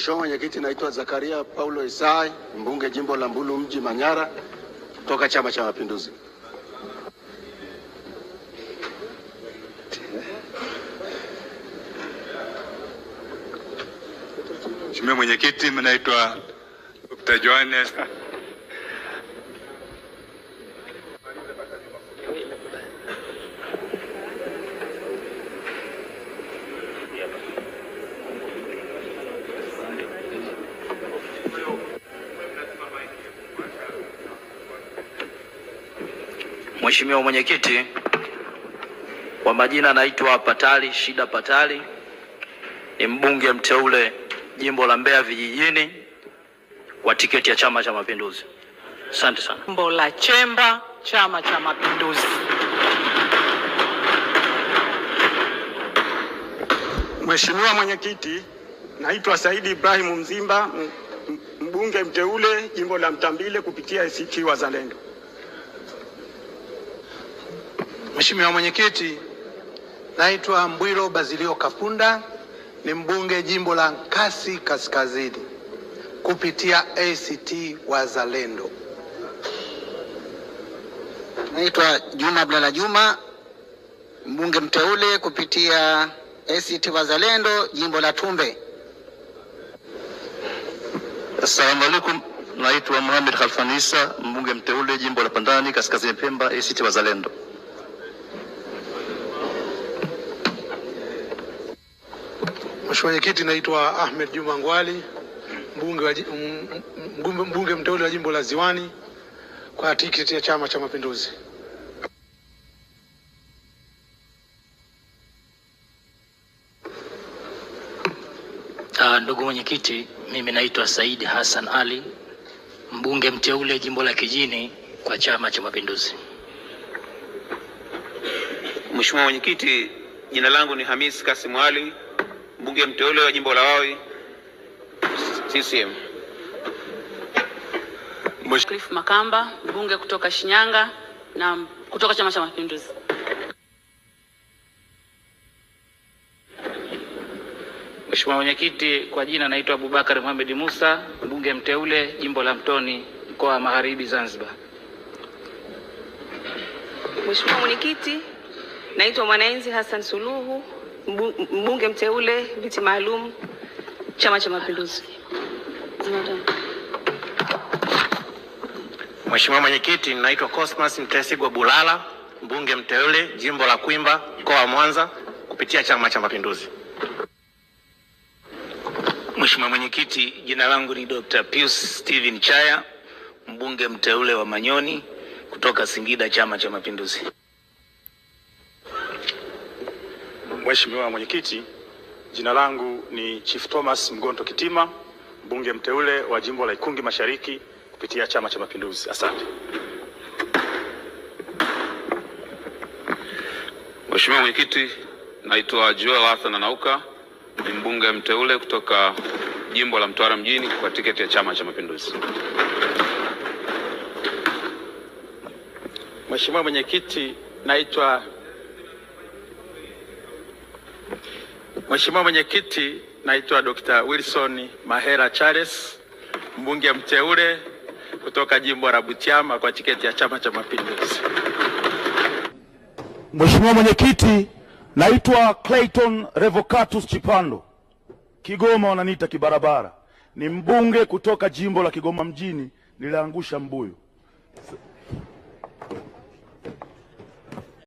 Mheshimiwa Mwenyekiti, naitwa Zakaria Paulo Isai, mbunge jimbo la Mbulu mji Manyara, kutoka Chama cha Mapinduzi. Mheshimiwa Mwenyekiti, mimi naitwa Dr. Johannes Mheshimiwa Mwenyekiti, kwa majina naitwa Patali Shida Patali, ni mbunge mteule jimbo la Mbeya vijijini kwa tiketi ya Chama cha Mapinduzi. Asante sana. Jimbo la Chemba, Chama cha Mapinduzi. Mheshimiwa Mwenyekiti, naitwa Saidi Ibrahim Mzimba, mbunge mteule jimbo la Mtambile kupitia ACT Wazalendo. Mheshimiwa Mwenyekiti, naitwa Mbwilo Bazilio Kapunda, ni mbunge jimbo la Nkasi Kaskazini kupitia ACT Wazalendo. Naitwa Juma Abdalla Juma, mbunge mteule kupitia ACT Wazalendo jimbo la Tumbe. Assalamu alaikum, naitwa Mohamed Khalfan Isa, mbunge mteule jimbo la Pandani Kaskazini Pemba, ACT Wazalendo. Mheshimiwa Mwenyekiti, naitwa Ahmed Juma Ngwali, mbunge mteule wa jimbo la Ziwani kwa tiketi ya Chama cha Mapinduzi. Ndugu mwenyekiti, mimi naitwa Said Hassan Ali, mbunge mteule jimbo la Kijini kwa Chama cha Mapinduzi. Mheshimiwa Mwenyekiti, jina langu ni Hamis Kasim Ali, mbunge mteule wa jimbo la Wawi CCM. Cliff Makamba, mbunge kutoka Shinyanga na kutoka Chama cha Mapinduzi. Mheshimiwa Mwenyekiti, kwa jina naitwa Abubakar Mohamed Musa, mbunge mteule jimbo la Mtoni mkoa wa Magharibi Zanzibar. Mheshimiwa Mwenyekiti, naitwa Mwanaenzi Hassan Suluhu, mbunge mteule viti maalum Chama cha Mapinduzi. Mheshimiwa Mwenyekiti, naitwa Cosmas Mtesigwa Bulala, mbunge mteule jimbo la Kwimba mkoa wa Mwanza kupitia Chama cha Mapinduzi. Mheshimiwa Mwenyekiti, jina langu ni Dr. Pius Steven Chaya, mbunge mteule wa Manyoni kutoka Singida, Chama cha Mapinduzi. Mheshimiwa Mwenyekiti, jina langu ni Chief Thomas Mgonto Kitima, mbunge mteule wa jimbo la Ikungi Mashariki kupitia Chama cha Mapinduzi. Asante. Mheshimiwa Mwenyekiti, naitwa Joel Arthur Nauka, ni mbunge mteule kutoka jimbo la Mtwara mjini kwa tiketi ya Chama cha Mapinduzi. Mheshimiwa Mwenyekiti, naitwa Dr. Wilson Mahera Charles, mbunge mteule kutoka jimbo la Butiama kwa tiketi ya Chama cha Mapinduzi. Mheshimiwa Mwenyekiti, naitwa Clayton Revocatus Chipando, Kigoma wananiita kibarabara, ni mbunge kutoka jimbo la Kigoma mjini, niliangusha mbuyu.